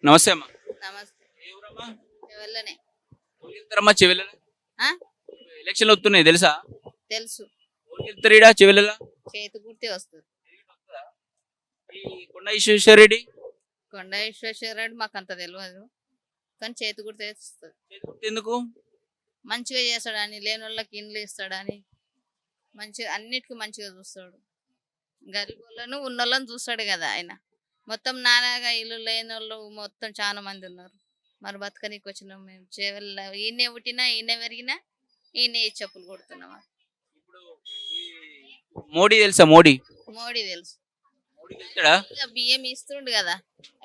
నమస్తే అమ్మా. నమస్తే. ఏ ఊరమ్మా? ఎవరిలోనే ఊరికి వెళ్తారమ్మా చెవెళ్ళ? ఆ? ఎలక్షన్లు వస్తున్నాయి తెలుసా? తెలుసు. ఊరికి వెళ్తారు ఈడ చెవెళ్ళ? చేతి గుర్తే వస్తుంది. ఈ కొండ విశ్వేశ్వర రెడ్డి కొండ విశ్వేశ్వరరెడ్డి మాకు అంత తెలియదు, కానీ చేతి గుర్తే వస్తుంది. ఎందుకు? మంచిగా చేస్తాడని, లేని వాళ్ళకి ఇండ్లు ఇస్తాడని, మంచిగా అన్నిటికీ మంచిగా చూస్తాడు. గరీబ్ వాళ్ళను ఉన్నోళ్ళని చూస్తాడు కదా ఆయన. మొత్తం నాలాగా ఇల్లు లేని వాళ్ళు మొత్తం చాలా మంది ఉన్నారు. మరి బతకనీకి వచ్చినాం మేము. చేవల్ల ఈయనే పుట్టినా, ఈయనే పెరిగినా, ఈయనే ఈ చెప్పులు కొడుతున్నాం. ఇప్పుడు ఈ మోడీ తెలుసా? మోడీ మోడీ తెలుసు. మోడీకి వెళ్తాడా? ఇంకా బియ్యం ఇస్తుండు కదా,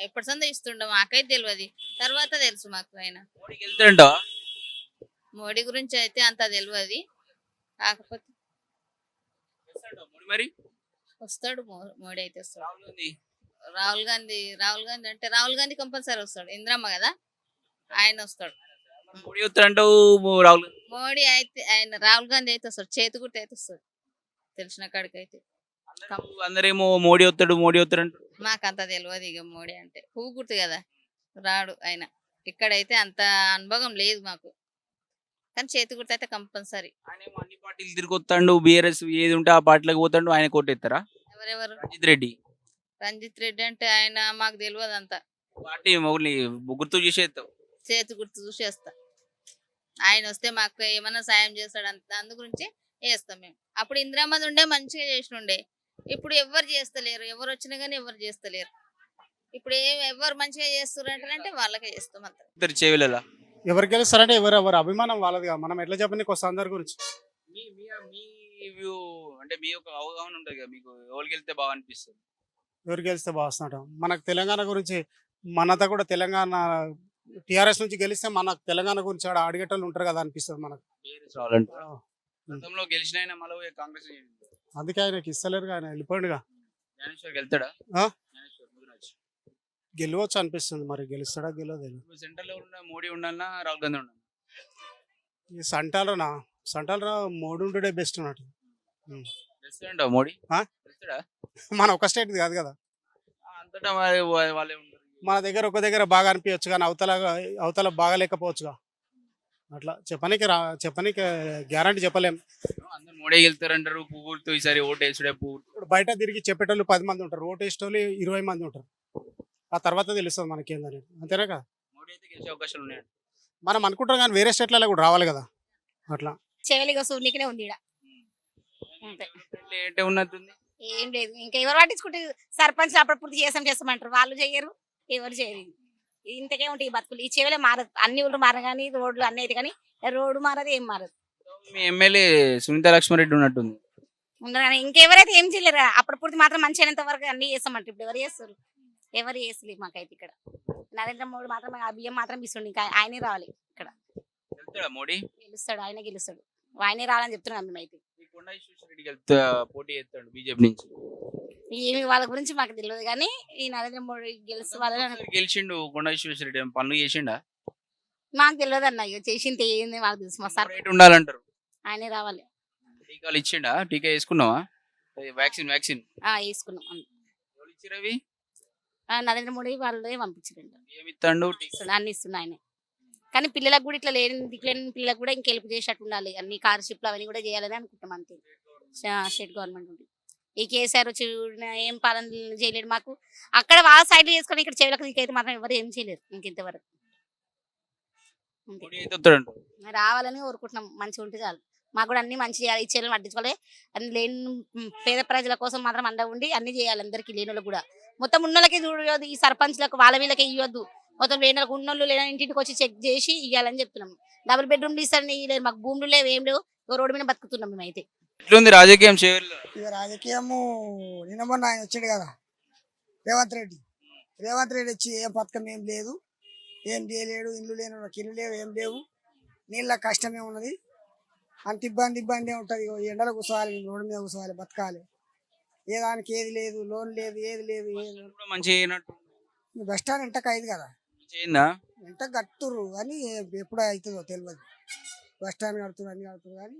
ఎప్పటి సందో ఇస్తుండ, మాకైతే తెలియదు. తర్వాత తెలుసు మాకు ఆయన. మోడీకి వెళ్తాడంటావా? మోడీ గురించి అయితే అంత తెలియదు, కాకపోతే వెళ్తాడంటావా మోడీ మరి? వస్తాడు. మోడీ అయితే వస్తాడు. రాహుల్ గాంధీ రాహుల్ గాంధీ అంటే రాహుల్ గాంధీ కంపల్సరీ వస్తాడు. ఇంద్రమ్మ కదా, ఆయన వస్తాడు. మోడీ వస్తాడంటావు? రాహుల్ గాంధీ మోడీ అయితే ఆయన రాహుల్ గాంధీ అయితే వస్తాడు. చేతి గుర్తు అయితే వస్తాడు తెలిసిన కాడికైతే. అందరేమో మోడీ వస్తాడు మోడీ వస్తాడు అంటారు. మాకు అంత తెలియదు. ఇక మోడీ అంటే పువ్వు గుర్తు కదా, రాడు ఆయన. ఇక్కడైతే అంత అనుభవం లేదు మాకు, కానీ చేతి గుర్తు అయితే కంపల్సరీ. ఆయన ఏమో అన్ని పార్టీలు తిరిగి వస్తాడు, బీఆర్ఎస్ ఏది ఉంటే ఆ పార్టీలకు పోతాడు, ఆయన కొట్టేస్తారా? ఎవరెవరు? రంజిత్ రెడ్డి అంటే ఆయన మాకు తెలియదు అంత. పార్టీ మొగుల్ని గుర్తు చేసేస్తావు. చేతి గుర్తు చూసేస్తా. ఆయన వస్తే మాకు ఏమన్నా సాయం చేస్తాడు, అంత అందు గురించి వేస్తాం మేము. అప్పుడు ఇందిరామది ఉండే మంచిగా చేసినుండే, ఇప్పుడు ఎవరు చేస్తలేరు. ఎవరు వచ్చినా కానీ ఎవరు చేస్తలేరు. ఇప్పుడు ఎవరు మంచిగా చేస్తున్నారు అంటే వాళ్ళకే చేస్తాం అంత. ఇద్దరు చెవిలలో ఎవరు గెలుస్తారంటే ఎవరు అభిమానం వాళ్ళదిగా, మనం ఎట్లా చెప్పనీకి వస్తాం అందరి గురించి. మీ మీ మీ వ్యూ అంటే మీ యొక్క అవగాహన ఉంటుంది కదా, మీకు ఎవరికి వెళ్తే బాగా అనిపిస్తుంది? ఎవరు గెలిస్తే బాగుంటాం. మనకు తెలంగాణ గురించి, మనతో కూడా తెలంగాణ టీఆర్ఎస్ నుంచి గెలిస్తే మనకు తెలంగాణ గురించి ఆడ అడిగేటోళ్ళు ఉంటారు కదా అనిపిస్తుంది మనకు. బీఆర్ఎస్ రావాలంటే ఆ, గతంలో గెలిచిన ఆయన మళ్ళీ కాంగ్రెస్ అందుకే ఆయనకి ఇస్తలేరుగా, ఆయన వెళ్ళిపోయిండుగా. జ్ఞానేశ్వర్కి వెళ్తాడా? ఆ? జ్ఞానేశ్వర్ ముదిరాజ్. గెలవచ్చు అనిపిస్తుంది, మరి గెలుస్తాడా గెలవదు. ఇప్పుడు సెంట్రల్ ఎవరు ఉన్నా, మోడీ ఉండాలన్నా రాహుల్ గాంధీ ఉండాలి? ఈ సంటాలరా మోడీ ఉండే బెస్ట్ అన్నట్టు. గెలుస్తాడంట మోడీ? ఆ? గెలుస్తాడా? మన ఒక స్టేట్ కాదు కదా, అంతటా మరి వాళ్ళే ఉంటారు. మన దగ్గర ఒక దగ్గర బాగా అనిపించచ్చు కానీ అవతల బాగా లేకపోవచ్చుగా. అట్లా చెప్పనీకి గ్యారంటీ చెప్పలేం. అందరు మోడీ వెళ్తారంటారు పువ్వులతో, ఈసారి ఓటు వేసుడే పువ్వు. ఇప్పుడు బయట తిరిగి చెప్పేటోళ్ళు 10 మంది ఉంటారు, ఓటు వేసేటోళ్ళు 20 మంది ఉంటారు. ఆ తర్వాత తెలుస్తుంది మనకేందని, అంతేనా కదా. మోడీ అయితే గెలిచే అవకాశాలు ఉన్నాయండి. మనం అనుకుంటాం కానీ వేరే స్టేట్లలో కూడా రావాలి కదా అట్లా. చెవెలిగా సూర్నికనే ఉంది ఈడ. అంతే. ఏంటే ఉన్నట్టుంది. ఏం లేదు, ఇంకా ఎవరు పట్టించుకుంటే సర్పంచ్ అప్పుడు చేస్తామంటారు, వాళ్ళు చెయ్యరు, ఎవరు చేయరు. ఇంతకే ఉంటాయి ఈ బతుకులు. ఈ చెవెలే మారదు, అన్ని ఊళ్ళు మారదు కానీ రోడ్లు అన్ని అయితే కానీ రోడ్డు మారదు, ఏం మారదు. మీ ఎమ్మెల్యే సునీత లక్ష్మారెడ్డి ఉన్నట్టుంది. ఉండరు కానీ ఇంకెవరైతే ఏం చేయలేరు. అప్పుడు మాత్రం మంచి అయినంత వరకు అన్ని చేస్తామంటారు. ఇప్పుడు ఎవరు చేస్తారు? ఎవరు చేస్తలేదు మాకైతే ఇక్కడ. నరేంద్ర మోడీ మాత్రం ఆ బియ్యం మాత్రం ఇస్తుండే, ఇంకా ఆయనే రావాలి ఇక్కడ. వెళ్తాడా మోడీ? గెలుస్తాడు, ఆయనే గెలుస్తాడు, ఆయనే రావాలని చెప్తున్నాం మేమైతే. ఈ కొండ విశ్వేశ్వరరెడ్డి పోటీ చేస్తాడు బీజేపీ నుంచి. ఏమి వాళ్ళ గురించి మాకు తెలియదు కానీ ఈ నరేంద్ర మోడీ గెలిచి వాళ్ళని ఒకసారి గెలిచిండు కొండ విశ్వేశ్వరరెడ్డి, ఏం పనులు చేసిండా? మాకు తెలియదు అన్న, ఇక చేసింది ఏంది మాకు తెలుసు. మా సార్ రేట్ ఉండాలంటారు. ఆయనే రావాలి. టీకాలు ఇచ్చిండా? టీకా వేసుకున్నావా? వ్యాక్సిన్ వేసుకున్నాం. ఎవరు ఇచ్చిర్రు అవి? నరేంద్ర మోడీ వాళ్ళే పంపించారంట. ఏమి ఇస్తాడు? అన్ని ఇస్తున్నా ఆయనే. కానీ పిల్లలకు కూడా ఇట్లా లేని పిల్లలకు కూడా ఇంకా హెల్ప్ చేసేటట్టు ఉండాలి. అన్ని స్కాలర్షిప్లు అవన్నీ కూడా చేయాలని అనుకుంటాం అంతే. స్టేట్ గవర్నమెంట్ ఉంది. ఈ కేసీఆర్ వచ్చి ఏం పాలన చేయలేడు మాకు. అక్కడ వాళ్ళ సైడ్ చేసుకొని ఇక్కడ చెవులకు అయితే మాత్రం ఎవరు ఏం చేయలేరు ఇంకెంతవరకు. రావాలని కోరుకుంటున్నాం, మంచిగా ఉంటే చాలు. మాకు కూడా అన్ని మంచి చేయాలి, ఈ చెల్లెలు పట్టించుకోవాలి. అన్ని లేని పేద ప్రజల కోసం మాత్రం అండ ఉండి అన్ని చేయాలి. అందరికీ లేని వాళ్ళకి కూడా, మొత్తం ఉన్నోళ్ళకి చూడదు, ఈ సర్పంచ్లకు వాళ్ళ వీళ్ళకి ఇవ్వద్దు. మొత్తం లేని వాళ్ళకి ఉన్నోళ్ళు లేని ఇంటికి వచ్చి చెక్ చేసి ఇవ్వాలని చెప్తున్నాం. డబుల్ బెడ్రూమ్లు ఇస్తారని ఇవ్వలేదు, మాకు భూములు లేవు, ఏం లేవు, రోడ్డు మీద బతుకుతున్నాం మేమైతే. ఎట్లుంది రాజకీయం? ఇక రాజకీయము నిన్న మొన్న ఆయన వచ్చాడు కదా రేవంత్ రెడ్డి వచ్చి ఏం పథకం ఏం లేదు, ఏం చేయలేడు. ఇల్లు లేని వాళ్ళకి ఇల్లు లేవు, ఏం లేవు. నీళ్ళ కష్టమే ఉన్నది, అంత ఇబ్బంది ఉంటుంది. ఎండలో కూర్చోవాలి, రోడ్డు మీద కూర్చోవాలి, బతకాలి. ఏ దానికి ఏది లేదు, లోన్ లేదు, ఏది లేదు. బస్ స్టాండ్ ఎంటకు అయింది కదా, ఎంట కట్టుర్రు కానీ ఎప్పుడు అవుతుందో తెలియదు. బస్ స్టాండ్ కడుతున్నారు, అన్ని కడుతున్నారు కానీ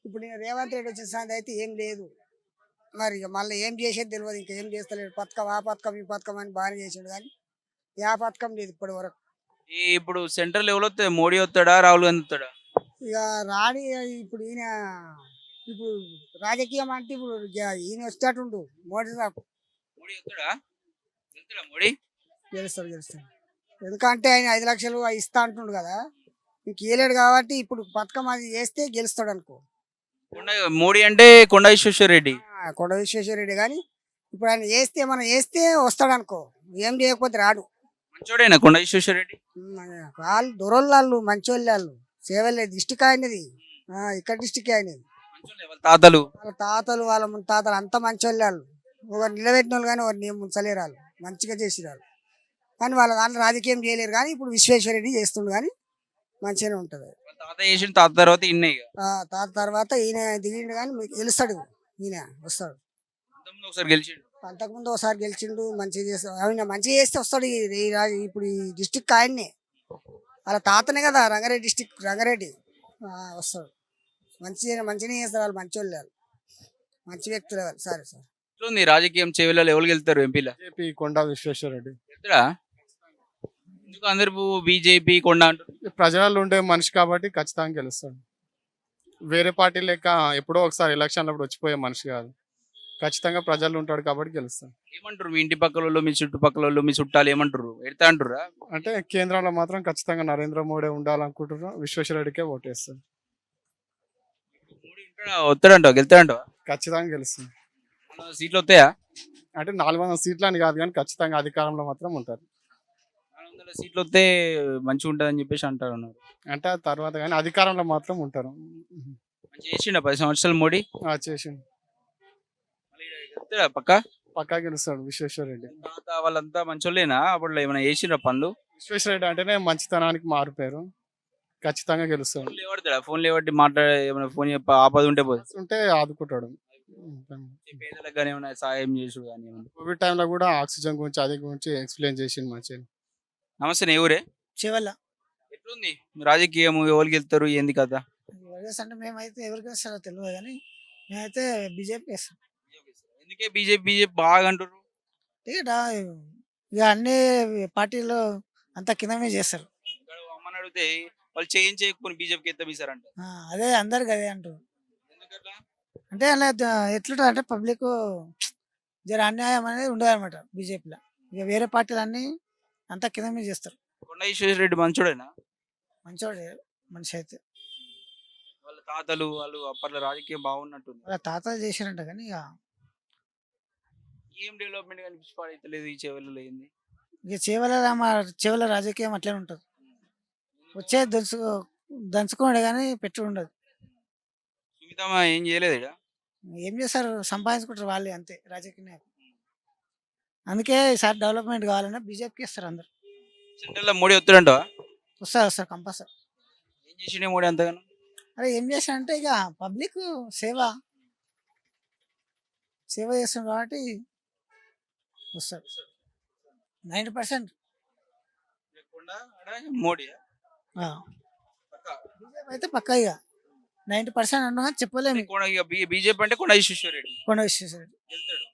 ఇప్పుడు నేను రేవంత్ రెడ్డి వచ్చిన సంగతి అయితే ఏం లేదు. మరి ఇక మళ్ళీ ఏం చేసేది తెలియదు, ఇంకా ఏం చేస్తలేడు. పథకం ఆ పథకం ఈ పథకం అని బాగానే చేసాడు కానీ యా పథకం లేదు ఇప్పటి వరకు. ఇప్పుడు సెంట్రల్ ఎవరు వస్తాయి, మోడీ వస్తాడా రాహుల్ గాంధీ వస్తాడా? ఇక రాని ఇప్పుడు ఈయన ఇప్పుడు రాజకీయం అంటే ఇప్పుడు ఈయన వచ్చేటట్టుండు మోడీ సాబ్ మోడీ వస్తాడా? వెళ్తాడా మోడీ? గెలుస్తాడు. ఎందుకంటే ఆయన 5 లక్షలు అవి ఇస్తా అంటుండు కదా, ఇంక ఇవ్వలేడు కాబట్టి ఇప్పుడు పథకం అది చేస్తే గెలుస్తాడు అనుకో. మోడీ అంటే కొండ విశ్వేశ్వర రెడ్డి. కొండ విశ్వేశ్వర రెడ్డి కానీ ఇప్పుడు ఆయన చేస్తే మనం చేస్తే వస్తాడు అనుకో, ఏం చేయకపోతే రాడు. మంచోడేనా కొండ విశ్వేశ్వర రెడ్డి? వాళ్ళు దొరలు వాళ్ళు మంచోళ్ళు, వాళ్ళు సేవలే డిస్టిక్ అయినది, ఇక్కడ డిస్టిక్ అయినది. మంచోళ్ళే వాళ్ళ తాతలు. వాళ్ళ తాతలు వాళ్ళ ముత్తాతలు అంతా మంచోళ్ళు, వాళ్ళు ఒకరు నిలబెట్టిన వాళ్ళు కానీ ఒకరిని ఏం ముంచలేరు, వాళ్ళు మంచిగా చేసిరారు. కానీ వాళ్ళ దాంట్లో రాజకీయం చేయలేరు. కానీ ఇప్పుడు విశ్వేశ్వర రెడ్డి చేస్తుండు కానీ మంచిగానే ఉంటుంది. వాళ్ళ తాత చేసిన తాత తర్వాత ఇన్నే ఇక. తాత తర్వాత ఈయన దిగిండు కానీ గెలుస్తాడు, ఈయన వస్తాడు. అంతకుముందు ఒకసారి గెలిచిండు. అంతకుముందు ఒకసారి గెలిచిండు, మంచిగా చేస్తాడు. ఆయన మంచిగా చేస్తే వస్తాడు. ఇప్పుడు ఈ డిస్టిక్ ఆయన్నే, వాళ్ళ తాతనే కదా రంగారెడ్డి డిస్టిక్, రంగారెడ్డి వస్తాడు. మంచిగానే చేస్తారు, వాళ్ళు మంచి వాళ్ళు, మంచి వ్యక్తులు వాళ్ళు. సరే సార్. ఎట్లుంది రాజకీయం చేవెళ్ళలో ఎవరు గెలుస్తారు ఎంపీలా? బీజేపీ కొండా విశ్వేశ్వర రెడ్డి. గెలుస్తాడా? ఎందుకు అందరు బీజేపీ కొండ అంటారు? ప్రజలలో ఉండే మనిషి కాబట్టి ఖచ్చితంగా గెలుస్తాడు. వేరే పార్టీ లెక్క ఎప్పుడో ఒకసారి ఎలక్షన్లప్పుడు వచ్చిపోయే మనిషి కాదు, ఖచ్చితంగా ప్రజలు ఉంటాడు కాబట్టి గెలుస్తాడు. ఏమంటారు మీ ఇంటి పక్కల వాళ్ళు, మీ చుట్టుపక్కల వాళ్ళు, మీ చుట్టాలు ఏమంటారు? ఎడతా అంటారా? అంటే కేంద్రంలో మాత్రం ఖచ్చితంగా నరేంద్ర మోడీ ఉండాలనుకుంటున్నాం, విశ్వేశ్వర రెడ్డికే ఓటేస్తాడు. మోడీ వస్తాడంట, గెలుతాడంట? ఖచ్చితంగా గెలుస్తుంది. సీట్లు వస్తాయా? అంటే 400 సీట్లు అని కాదు కానీ ఖచ్చితంగా అధికారంలో మాత్రం ఉంటారు. 400 సీట్లు వస్తే మంచిగా ఉంటుంది అని చెప్పేసి అంటారు. అంటే ఆ తర్వాత కానీ అధికారంలో మాత్రం ఉంటారు. మంచి చేసిండ 10 సంవత్సరాలు మోడీ? చేసిండు. గెలుస్తాడా పక్కా గెలుస్తాడు విశ్వేశ్వర రెడ్డి. తాత వాళ్ళంతా మంచోళ్ళేనా? అప్పుడు ఏమైనా చేసిండ్రా పనులు? విశ్వేశ్వర రెడ్డి అంటేనే మంచితనానికి మారుపేరు, ఖచ్చితంగా గెలుస్తాడు. ఫోన్లు ఎవడతాడా? ఫోన్లు ఎవట్టి మాట్లాడే ఏమైనా ఫోన్ ఆపద ఉంటే పోదు ఉంటే ఆదుకుంటాడు. పేదలకు కానీ ఏమైనా సాయం చేసుడు కానీ ఏమైనా? కోవిడ్ టైంలో కూడా ఆక్సిజన్ గురించి అది గురించి ఎక్స్ప్లెయిన్ చేసింది మంచిగా. నమస్తే, నీ ఊరే? చివల్ల ఎట్లుంది రాజకీయం, ఎవరికి వెళ్తారు ఏంది కదా? అంటే మేమైతే ఎవరికి వస్తారో తెలియదు కానీ మేమైతే బీజేపీ వేస్తాం. ఎందుకే బీజేపీ బాగా అంటారు? ఇక అన్ని పార్టీలు అంతా కిందమే చేస్తారు. ఇక్కడ అమ్మని అడిగితే వాళ్ళు చేయకపోయి బీజేపీకి ఎత్తా మీసారంట. అదే అందరికి అదే అంటారు. ఎందుకట్లా? అంటే అలా ఎట్లుంటుంది అంటే పబ్లిక్ జర అన్యాయం అనేది ఉండదు అనమాట బీజేపీలో. ఇక వేరే పార్టీలు అన్ని అంతా కింద మీద చేస్తారు. కొండ విశ్వేశ్వర రెడ్డి మంచోడేనా? మంచోడే మనిషి అయితే. వాళ్ళ తాతలు వాళ్ళు అప్పట్లో రాజకీయం బాగున్నట్టుంది. వాళ్ళ తాతలు చేశారంట కానీ ఇక ఏం డెవలప్మెంట్ కనిపించలేదు ఈ చెవులలో ఏంది? ఇక చేవల రాజకీయం అట్లనే ఉంటుంది. వచ్చే దంచుకున్నాడు కానీ పెట్టి ఉండదు. సుమితమ్మ ఏం చేయలేదు ఈడ? ఏం చేస్తారు, సంపాదించుకుంటారు వాళ్ళే అంతే రాజకీయ నాయకులు. అందుకే ఈసారి డెవలప్మెంట్ కావాలన్నా బీజేపీకి ఇస్తారు అందరు. సెంట్రల్ లో మోడీ వస్తాడంట? వస్తారు కంపల్సరీ. ఏం చేసిండే మోడీ అంతగానో? అరే ఏం చేస్తారంటే ఇక పబ్లిక్ సేవ చేస్తున్నారు కాబట్టి వస్తారు 90%. మోడీ బీజేపీ అయితే పక్కా ఇక 90% అన్నా చెప్పలేము. బీజేపీ అంటే కొండ విశ్వేశ్వర రెడ్డి కొండ విశ్వేశ్వర రెడ్డి గెలుస్తాడు.